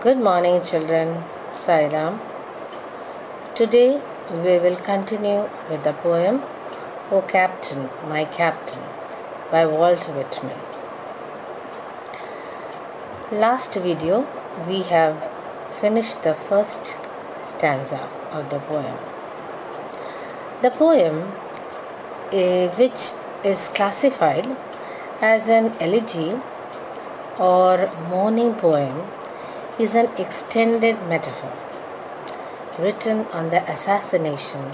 Good morning, children. Sairam. Today we will continue with the poem "O Captain, My Captain" by Walt Whitman. Last video we have finished the first stanza of the poem. The poem, which is classified as an elegy or mourning poem, is an extended metaphor written on the assassination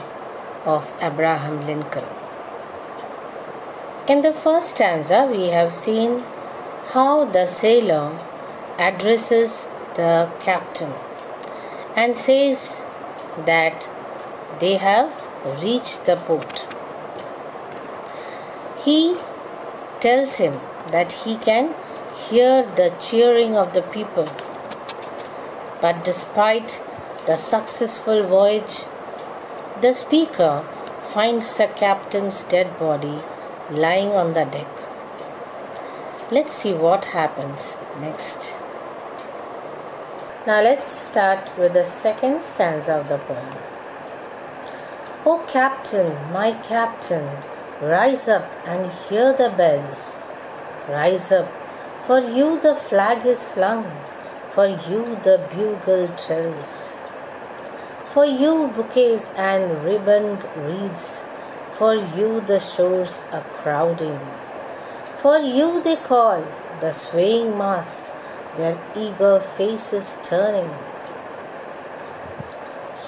of Abraham Lincoln. In the first stanza, we have seen how the sailor addresses the captain and says that they have reached the port. He tells him that he can hear the cheering of the people. But despite the successful voyage, the speaker finds the captain's dead body lying on the deck. Let's see what happens next. Now let's start with the second stanza of the poem. O captain, my captain, rise up and hear the bells. Rise up, for you the flag is flung. For you the bugle trills. For you bouquets and ribboned wreaths. For you the shores are crowding. For you they call, the swaying mass, their eager faces turning.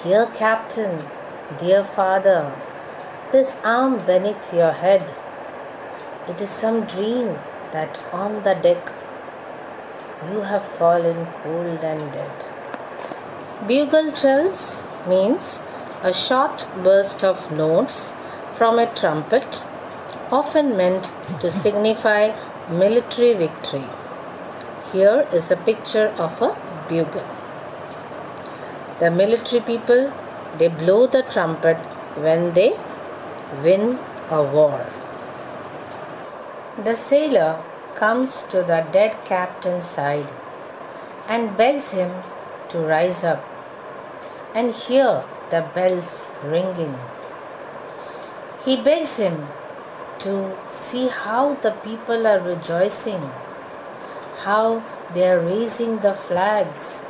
Here, captain, dear father, this arm beneath your head. It is some dream that on the deck you have fallen cold and dead. Bugle trills means a short burst of notes from a trumpet, often meant to signify military victory. Here is a picture of a bugle. The military people, they blow the trumpet when they win a war. The sailor comes to the dead captain's side and begs him to rise up and hear the bells ringing. He begs him to see how the people are rejoicing, how they are raising the flags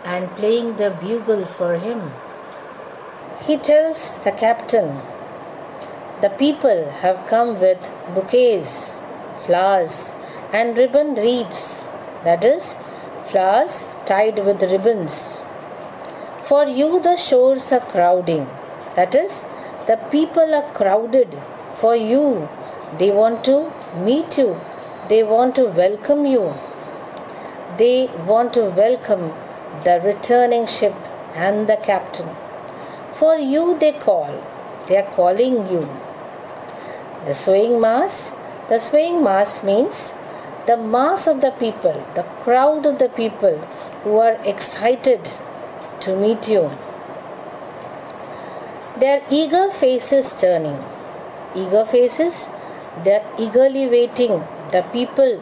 and playing the bugle for him. He tells the captain, the people have come with bouquets, flowers and ribbon wreaths, that is, flowers tied with ribbons. For you the shores are crowding, that is, the people are crowded for you. They want to meet you, they want to welcome you. They want to welcome the returning ship and the captain. For you they call, they are calling you. The swaying mass means the mass of the people, the crowd of the people who are excited to meet you. Their eager faces turning. Eager faces, they are eagerly waiting. The people,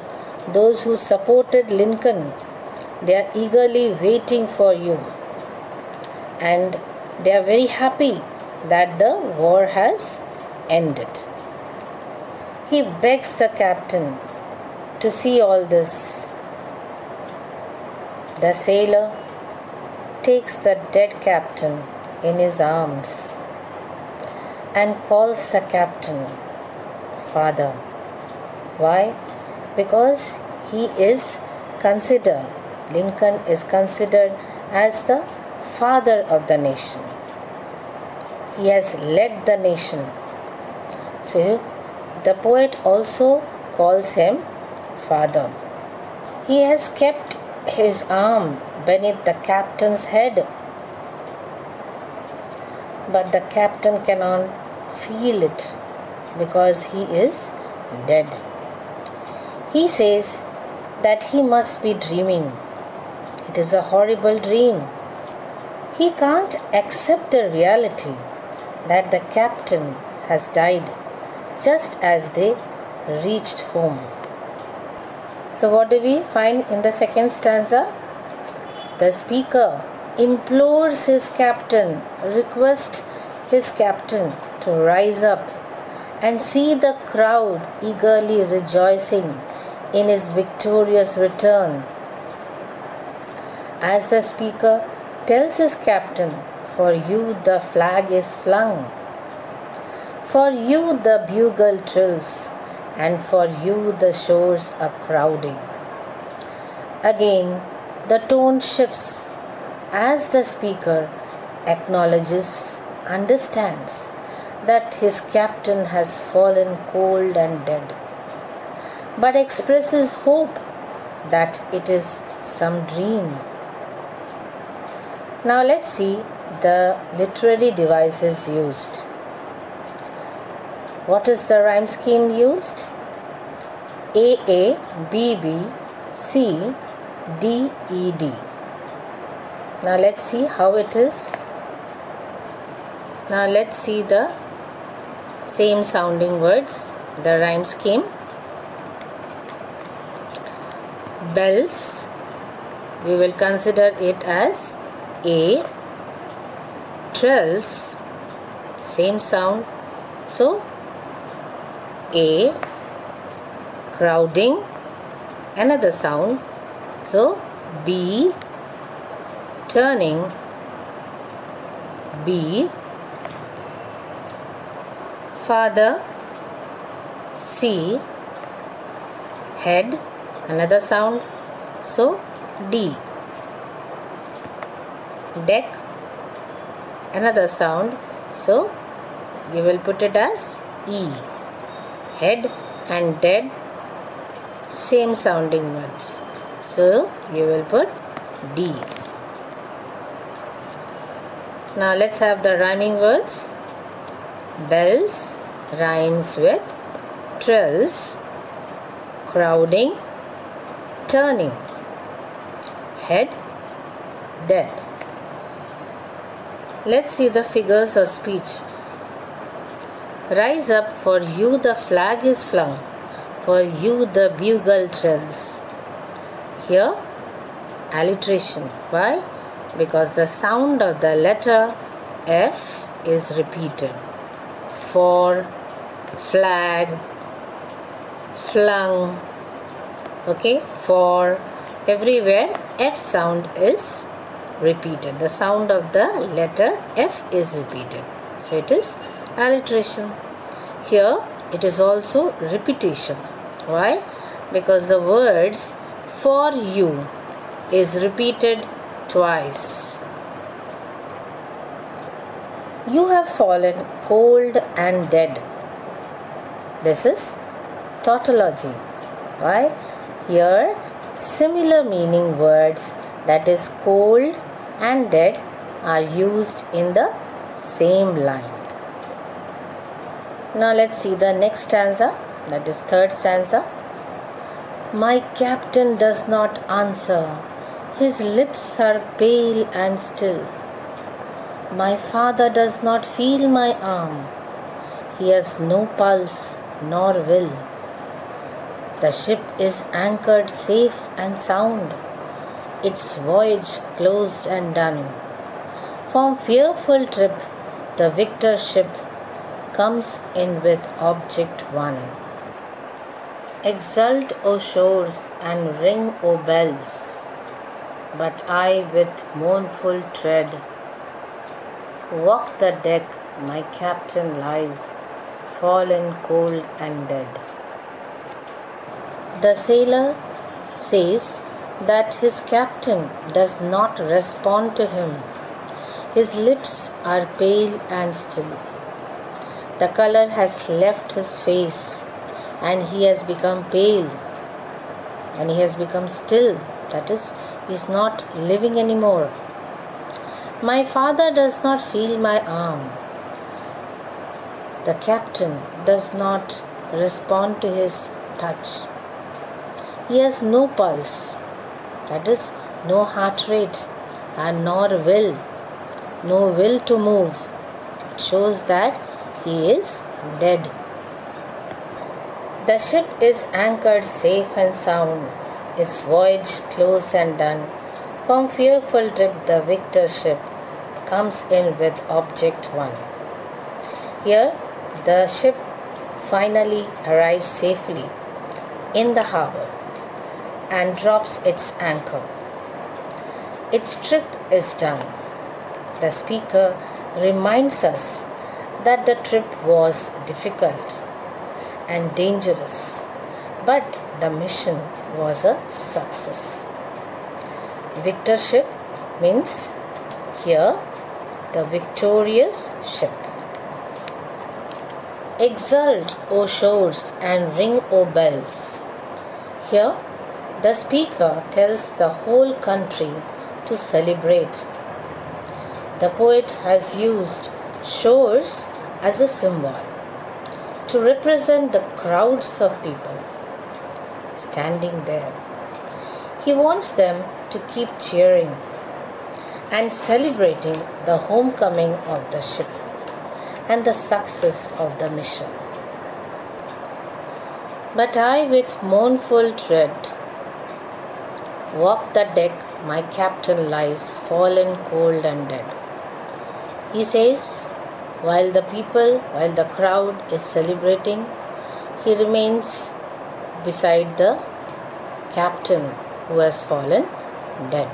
those who supported Lincoln, they are eagerly waiting for you. And they are very happy that the war has ended. He begs the captain to see all this. The sailor takes the dead captain in his arms and calls the captain father. Why? Because Lincoln is considered as the father of the nation. He has led the nation. So the poet also calls him father. He has kept his arm beneath the captain's head, but the captain cannot feel it because he is dead. He says that he must be dreaming. It is a horrible dream. He can't accept the reality that the captain has died just as they reached home. So what do we find in the second stanza? The speaker implores his captain, requests his captain to rise up and see the crowd eagerly rejoicing in his victorious return. As the speaker tells his captain, "For you the flag is flung, for you the bugle trills, and for you the shores are crowding." Again, the tone shifts as the speaker acknowledges, understands that his captain has fallen cold and dead, but expresses hope that it is some dream. Now let's see the literary devices used. What is the rhyme scheme used? AA, BB, C, D, ED. Now let's see how it is. Now let's see the same sounding words, the rhyme scheme. Bells, we will consider it as A. Trills, same sound, so A. Crowding, another sound, so B. Turning, B. Father, C. Head, another sound, so D. Deck, another sound, so you will put it as E. Head and dead, same sounding ones, so you will put D. Now let's have the rhyming words. Bells rhymes with trills, crowding, turning, head, dead. Let's see the figures of speech. Rise up, for you the flag is flung, for you the bugle trills. Here, alliteration. Why? Because the sound of the letter F is repeated. For, flag, flung. Okay, for, everywhere F sound is repeated. The sound of the letter F is repeated. So it is alliteration. Here it is also repetition. Why? Because the words for you is repeated twice. You have fallen cold and dead. This is tautology. Why? Here similar meaning words, that is cold and dead, are used in the same line. Now let's see the next stanza, that is third stanza. My captain does not answer, his lips are pale and still. My father does not feel my arm, he has no pulse nor will. The ship is anchored safe and sound, its voyage closed and done. From fearful trip the victor ship comes in with object won. Exult, O shores, and ring, O bells, but I with mournful tread walk the deck, my captain lies, fallen cold and dead. The sailor says that his captain does not respond to him. His lips are pale and still. The color has left his face and he has become pale and he has become still. That is, he is not living anymore. My father does not feel my arm. The captain does not respond to his touch. He has no pulse, that is, no heart rate, and nor will, no will to move. It shows that he is dead. The ship is anchored safe and sound, its voyage closed and done. From fearful trip the victor ship comes in with object one. Here the ship finally arrives safely in the harbor and drops its anchor. Its trip is done. The speaker reminds us that the trip was difficult and dangerous, but the mission was a success. Victor ship means here the victorious ship. Exult, O shores, and ring, O bells. Here the speaker tells the whole country to celebrate. The poet has used shores as a symbol to represent the crowds of people standing there. He wants them to keep cheering and celebrating the homecoming of the ship and the success of the mission. But I with mournful tread walk the deck, my captain lies fallen cold and dead. He says, while the crowd is celebrating, he remains beside the captain who has fallen dead.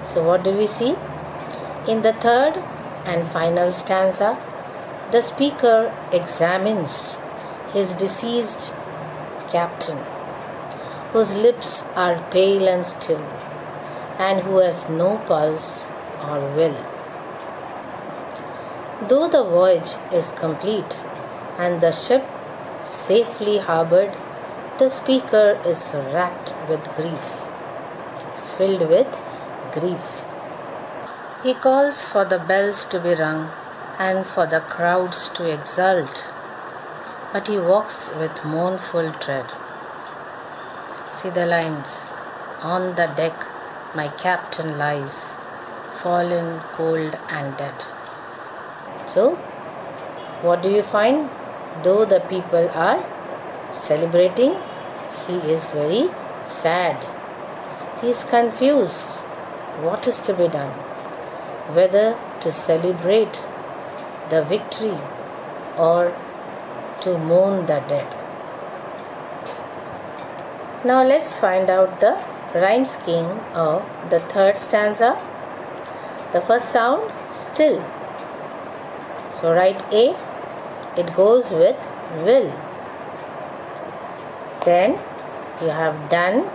So what do we see? In the third and final stanza, the speaker examines his deceased captain, whose lips are pale and still, and who has no pulse or will. Though the voyage is complete and the ship safely harbored, the speaker is racked with grief, is filled with grief. He calls for the bells to be rung and for the crowds to exult, but he walks with mournful tread. See the lines. On the deck my captain lies, fallen cold and dead. So, what do you find? Though the people are celebrating, he is very sad. He is confused. What is to be done? Whether to celebrate the victory or to mourn the dead. Now let's find out the rhyme scheme of the third stanza. The first sound, still. So write A, it goes with will. Then you have done,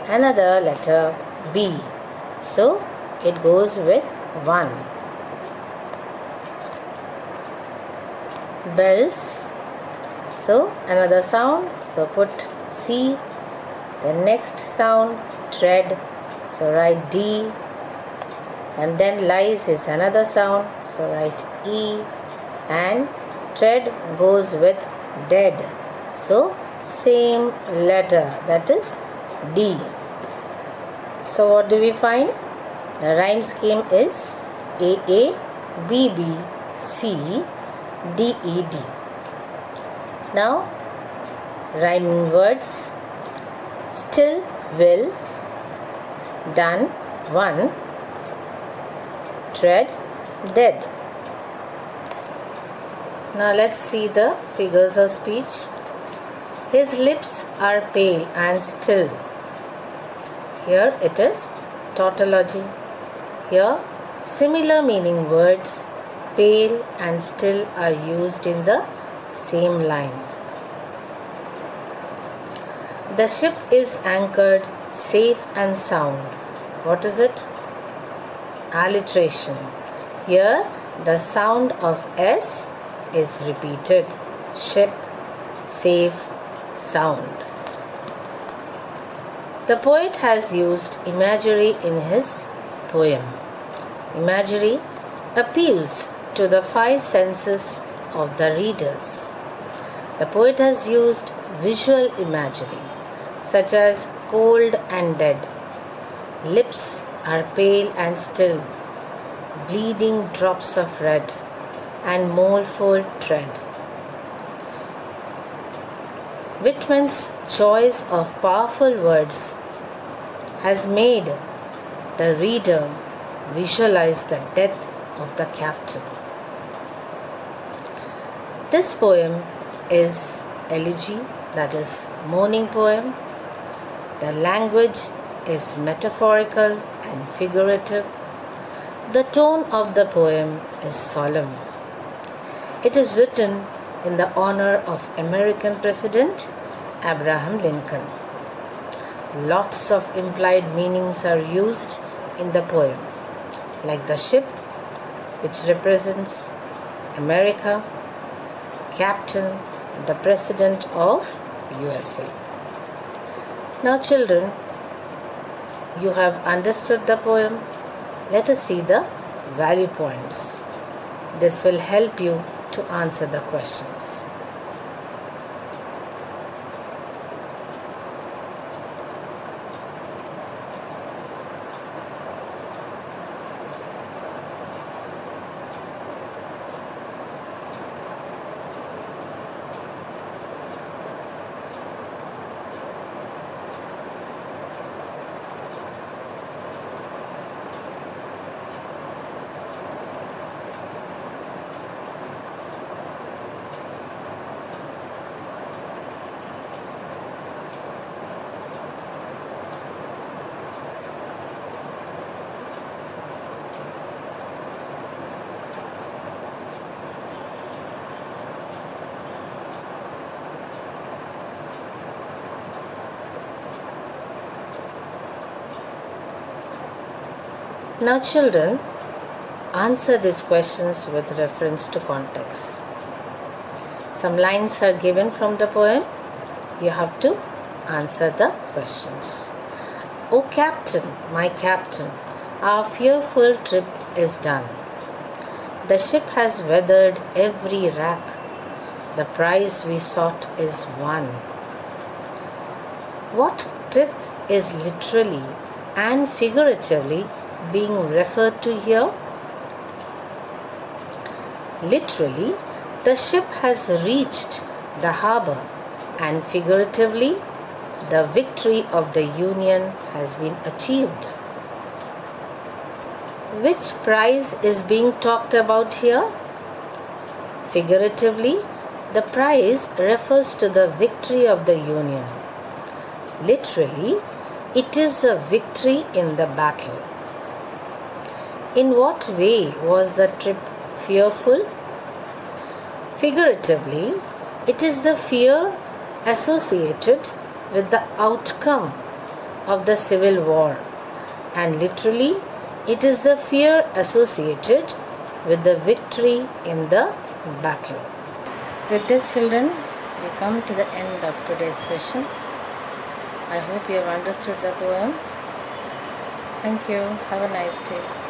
another letter B. So it goes with one. Bells. So another sound. So put C. The next sound, tread. So write D. And then lies is another sound. So write E. And tread goes with dead. So same letter, that is D. So what do we find? The rhyme scheme is AA, BB, C, DED. Now rhyming words: still, will, done, one, tread, dead. Now let's see the figures of speech. His lips are pale and still. Here it is tautology. Here similar meaning words pale and still are used in the same line. The ship is anchored safe and sound. What is it? Alliteration. Here the sound of S is repeated. Ship, safe, sound. The poet has used imagery in his poem. Imagery appeals to the five senses of the readers. The poet has used visual imagery such as cold and dead, lips are pale and still, bleeding drops of red, and mournful tread. Whitman's choice of powerful words has made the reader visualize the death of the captain. This poem is elegy, that is mourning poem. The language is metaphorical and figurative. The tone of the poem is solemn. It is written in the honor of American President Abraham Lincoln. Lots of implied meanings are used in the poem, like the ship, which represents America, captain, the President of USA. Now children, you have understood the poem. Let us see the value points. This will help you to answer the questions. Now children, answer these questions with reference to context. Some lines are given from the poem. You have to answer the questions. O captain, my captain, our fearful trip is done. The ship has weathered every rack. The prize we sought is won. What trip is literally and figuratively being referred to here? Literally, the ship has reached the harbor, and figuratively, the victory of the Union has been achieved. Which prize is being talked about here? Figuratively, the prize refers to the victory of the Union. Literally, it is a victory in the battle. In what way was the trip fearful? Figuratively, it is the fear associated with the outcome of the Civil War, and literally, it is the fear associated with the victory in the battle. With this, children, we come to the end of today's session. I hope you have understood the poem. Thank you. Have a nice day.